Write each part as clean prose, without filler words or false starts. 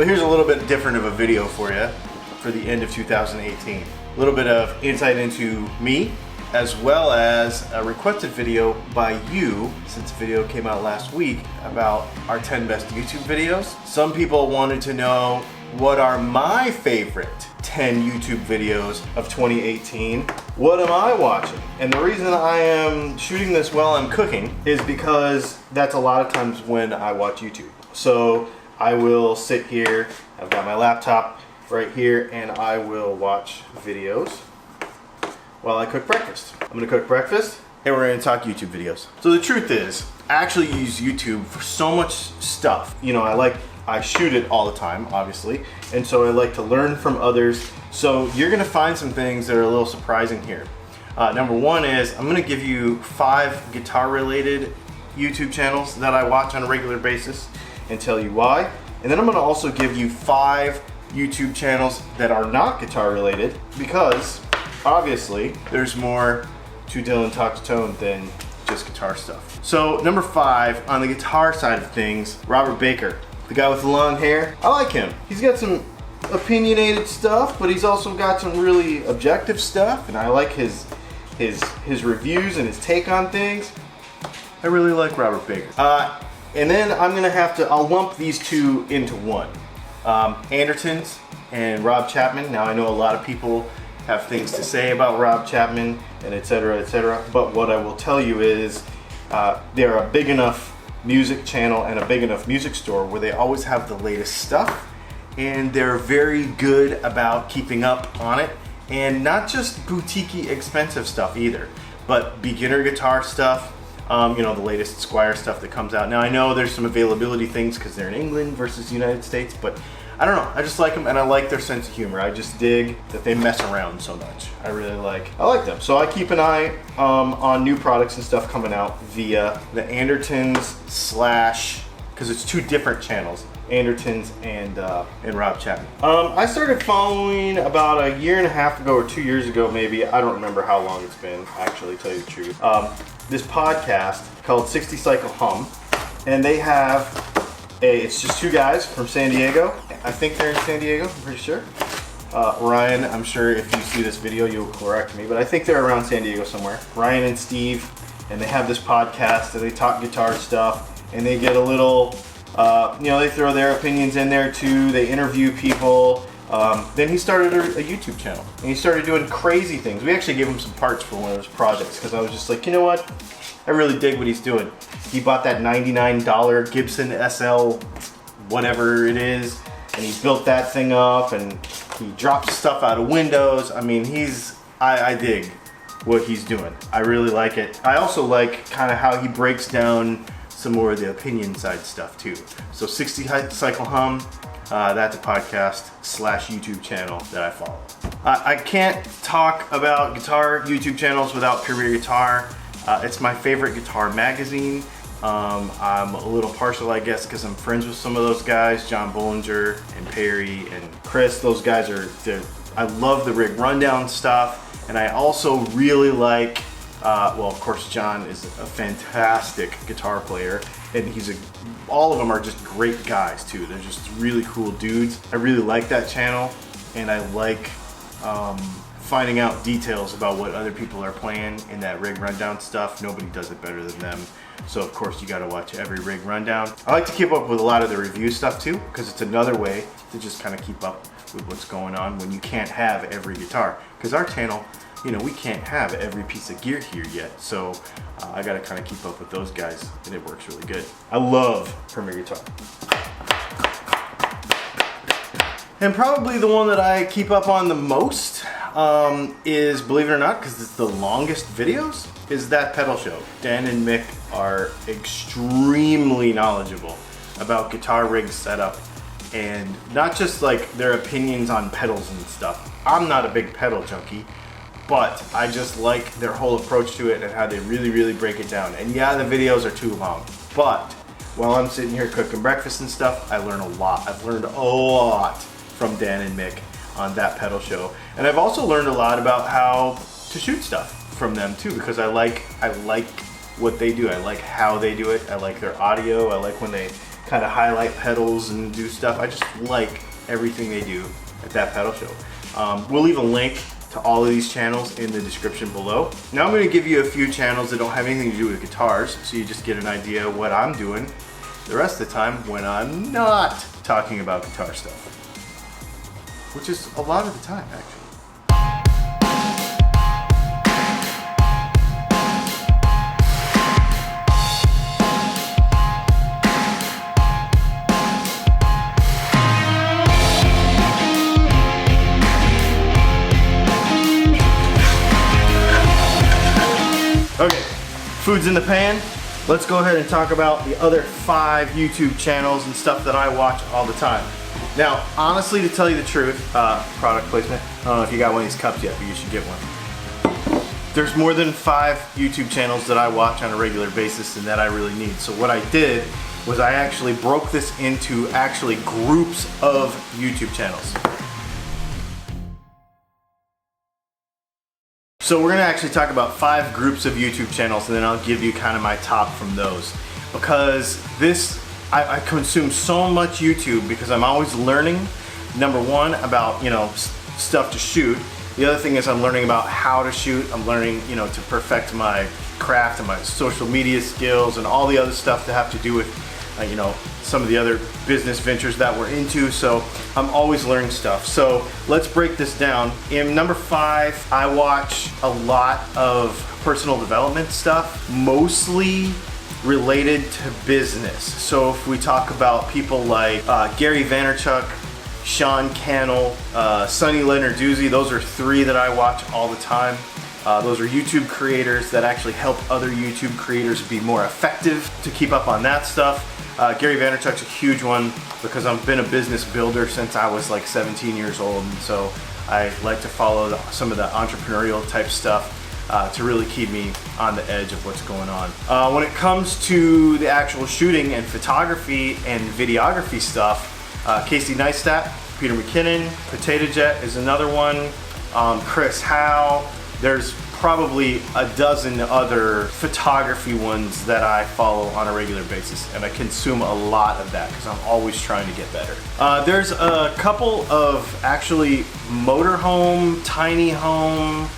here's a little bit different of a video for you for the end of 2018. A little bit of insight into me, as well as a requested video by you, since the video came out last week, about our 10 best YouTube videos. Some people wanted to know what are my favorite 10 YouTube videos of 2018. What am I watching? And the reason I am shooting this while I'm cooking is because that's a lot of times when I watch YouTube. So I will sit here, I've got my laptop right here, and I will watch videos while I cook breakfast. I'm gonna cook breakfast and we're gonna talk YouTube videos. So the truth is, I actually use YouTube for so much stuff. You know, I shoot it all the time, obviously, and so I like to learn from others. So you're gonna find some things that are a little surprising here. Number one is, I'm gonna give you 5 guitar-related YouTube channels that I watch on a regular basis and tell you why. And then I'm gonna also give you 5 YouTube channels that are not guitar-related, because obviously there's more to Dylan Talks Tone than just guitar stuff. So number 5, on the guitar side of things, Robert Baker. The guy with the long hair, I like him. He's got some opinionated stuff, but he's also got some really objective stuff, and I like his reviews and his take on things. I really like Robert Baker. And then I'll lump these two into one. Andertons and Rob Chapman. Now I know a lot of people have things to say about Rob Chapman and etc., but what I will tell you is they're a big enough music channel and a big enough music store where they always have the latest stuff, and they're very good about keeping up on it, and not just boutique-y expensive stuff either, but beginner guitar stuff, you know, the latest Squier stuff that comes out. Now I know there's some availability things because they're in England versus the United States, but I don't know, I just like them, and I like their sense of humor. I just dig that they mess around so much. I like them. So I keep an eye on new products and stuff coming out via the Andertons / because it's 2 different channels, Andertons and Rob Chapman. I started following about a year and a half ago or 2 years ago maybe. I don't remember how long it's been, actually, to tell you the truth. This podcast called 60 Cycle Hum, and they have it's just 2 guys from San Diego. I think they're in San Diego, I'm pretty sure. Ryan, I'm sure if you see this video, you'll correct me, but I think they're around San Diego somewhere. Ryan and Steve, and they have this podcast and they talk guitar stuff, and they get a little, you know, they throw their opinions in there too. They interview people. Then he started a YouTube channel, and he started doing crazy things. We actually gave him some parts for one of his projects because I was just like, you know what? I really dig what he's doing. He bought that $99 Gibson SL, whatever it is, and he built that thing up, and he drops stuff out of windows. I mean, I dig what he's doing. I really like it. I also like kind of how he breaks down some more of the opinion side stuff too. So 60 Cycle Hum, that's a podcast / YouTube channel that I follow. I can't talk about guitar YouTube channels without Pure Beer Guitar. It's my favorite guitar magazine. I'm a little partial, I guess, because I'm friends with some of those guys, John Bollinger and Perry and Chris. Those guys I love the Rig Rundown stuff, and I also really like, well, of course, John is a fantastic guitar player, and all of them are just great guys too. They're just really cool dudes. I really like that channel, and I like finding out details about what other people are playing in that Rig Rundown stuff. Nobody does it better than them. So of course you gotta watch every Rig Rundown. I like to keep up with a lot of the review stuff too, because it's another way to just kind of keep up with what's going on when you can't have every guitar. Because our channel, you know, we can't have every piece of gear here yet. So I gotta kind of keep up with those guys, and it works really good. I love Premier Guitar. And probably the one that I keep up on the most is, believe it or not, because it's the longest videos, is that pedal show. Dan and Mick are extremely knowledgeable about guitar rig setup, and not just like their opinions on pedals and stuff. I'm not a big pedal junkie, but I just like their whole approach to it and how they really break it down. And yeah, the videos are too long, but while I'm sitting here cooking breakfast and stuff, I learn a lot. I've learned a lot from Dan and Mick on that pedal show. And I've also learned a lot about how to shoot stuff from them too, because I like what they do. I like how they do it. I like their audio. I like when they kind of highlight pedals and do stuff. I just like everything they do at That Pedal Show. We'll leave a link to all of these channels in the description below. Now I'm going to give you a few channels that don't have anything to do with guitars, so you just get an idea of what I'm doing the rest of the time when I'm not talking about guitar stuff, which is a lot of the time actually. Okay, food's in the pan. Let's go ahead and talk about the other 5 YouTube channels and stuff that I watch all the time. Now, honestly, to tell you the truth, product placement, I don't know if you got one of these cups yet, but you should get one. There's more than 5 YouTube channels that I watch on a regular basis and that I really need. So what I did was I actually broke this into actually groups of YouTube channels. So we're gonna actually talk about 5 groups of YouTube channels, and then I'll give you kind of my top from those. Because I consume so much YouTube because I'm always learning, number one, about, you know, stuff to shoot. The other thing is I'm learning about how to shoot. I'm learning, you know, to perfect my craft and my social media skills and all the other stuff that have to do with, you know, some of the other business ventures that we're into. So I'm always learning stuff. So let's break this down. In number 5, I watch a lot of personal development stuff, mostly related to business. So if we talk about people like Gary Vaynerchuk, Sean Cannell, Sonny Lenarduzzi, those are 3 that I watch all the time. Those are YouTube creators that actually help other YouTube creators be more effective, to keep up on that stuff. Gary Vaynerchuk's a huge one because I've been a business builder since I was like 17 years old, and so I like to follow some of the entrepreneurial type stuff to really keep me on the edge of what's going on. When it comes to the actual shooting and photography and videography stuff, Casey Neistat, Peter McKinnon, Potato Jet is another one, Chris Howe. There's probably a dozen other photography ones that I follow on a regular basis, and I consume a lot of that because I'm always trying to get better. There's a couple of actually motorhome, tiny home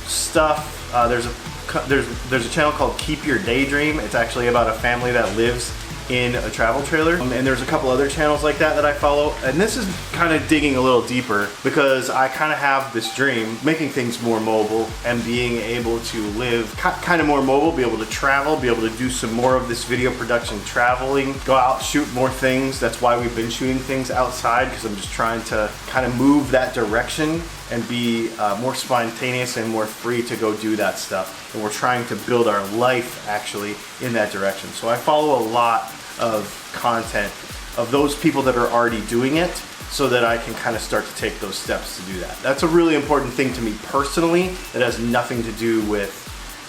stuff. There's a channel called Keep Your Daydream. It's actually about a family that lives in a travel trailer, and there's a couple other channels like that I follow, and this is kind of digging a little deeper because I kind of have this dream, making things more mobile and being able to live kind of more mobile, be able to travel, be able to do some more of this video production traveling, go out, shoot more things. That's why we've been shooting things outside, because I'm just trying to kind of move that direction and be more spontaneous and more free to go do that stuff. And we're trying to build our life actually in that direction. So I follow a lot of content of those people that are already doing it, so that I can kind of start to take those steps to do that. That's a really important thing to me personally. It has nothing to do with,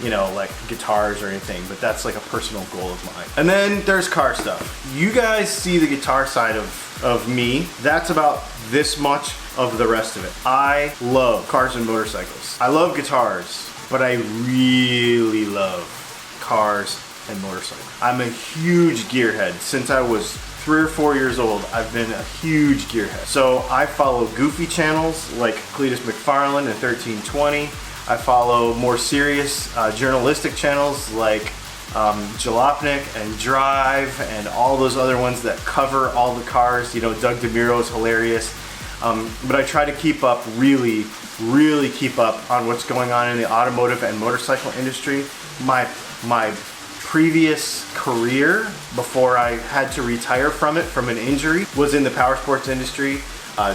you know, like guitars or anything, but that's like a personal goal of mine. And then there's car stuff. You guys see the guitar side of me. That's about this much of the rest of it. I love cars and motorcycles. I love guitars, but I really love cars and motorcycles. I'm a huge gearhead. Since I was 3 or 4 years old, I've been a huge gearhead. So I follow goofy channels like Cletus McFarland and 1320. I follow more serious journalistic channels like Jalopnik and Drive and all those other ones that cover all the cars. You know, Doug DeMuro is hilarious. But I try to keep up, really keep up on what's going on in the automotive and motorcycle industry. My previous career, before I had to retire from it from an injury, was in the power sports industry,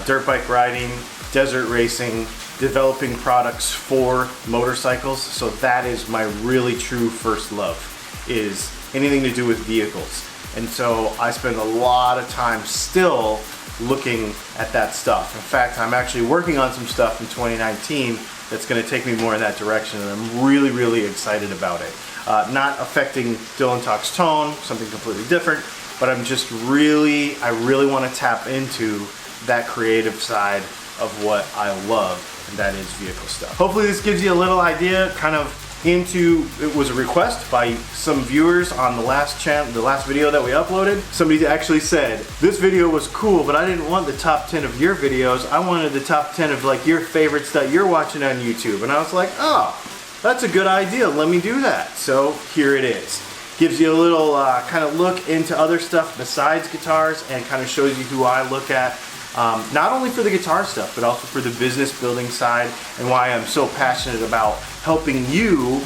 dirt bike riding, desert racing, developing products for motorcycles. So that is my really true first love, is anything to do with vehicles. And so I spend a lot of time still looking at that stuff. In fact, I'm actually working on some stuff in 2019 that's going to take me more in that direction, and I'm really excited about it. Not affecting Dylan Talks Tone, something completely different, but I'm just I really want to tap into that creative side of what I love, and that is vehicle stuff. Hopefully this gives you a little idea, kind of it was a request by some viewers on the last video that we uploaded. Somebody actually said, this video was cool, but I didn't want the top 10 of your videos. I wanted the top 10 of like your favorites that you're watching on YouTube. And I was like, oh, that's a good idea. Let me do that. So here it is. Gives you a little kind of look into other stuff besides guitars, and kind of shows you who I look at. Not only for the guitar stuff, but also for the business building side, and why I'm so passionate about helping you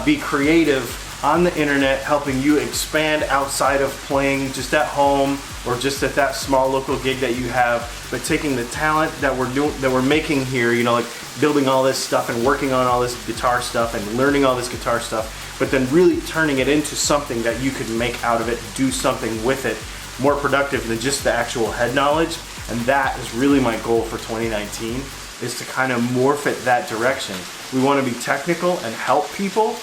be creative on the internet, helping you expand outside of playing just at home or just at that small local gig that you have, but taking the talent that we're making here, you know, like building all this stuff and working on all this guitar stuff and learning all this guitar stuff, but then really turning it into something that you could make out of it, do something with it more productive than just the actual head knowledge. And that is really my goal for 2019, is to kind of morph it that direction. We want to be technical and help people,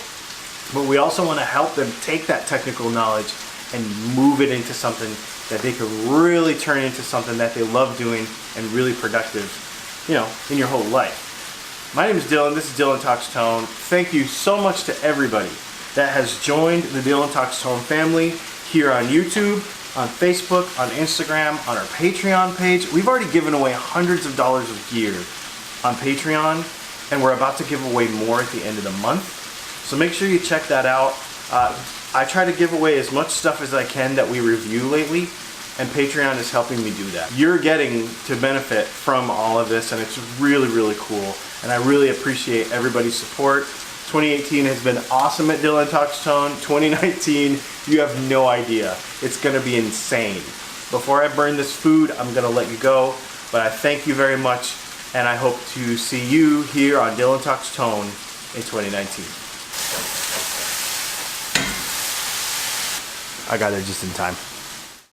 but we also want to help them take that technical knowledge and move it into something that they could really turn into something that they love doing and really productive, you know, in your whole life. My name is Dylan. This is Dylan Talks Tone. Thank you so much to everybody that has joined the Dylan Talks Tone family here on YouTube, on Facebook, on Instagram, on our Patreon page. We've already given away hundreds of dollars of gear on Patreon, and we're about to give away more at the end of the month. So make sure you check that out. I try to give away as much stuff as I can that we review lately, and Patreon is helping me do that. You're getting to benefit from all of this, and it's really, really cool. And I really appreciate everybody's support. 2018 has been awesome at Dylan Talks Tone. 2019, you have no idea. It's gonna be insane. Before I burn this food, I'm gonna let you go, but I thank you very much, and I hope to see you here on Dylan Talks Tone in 2019. I got there just in time.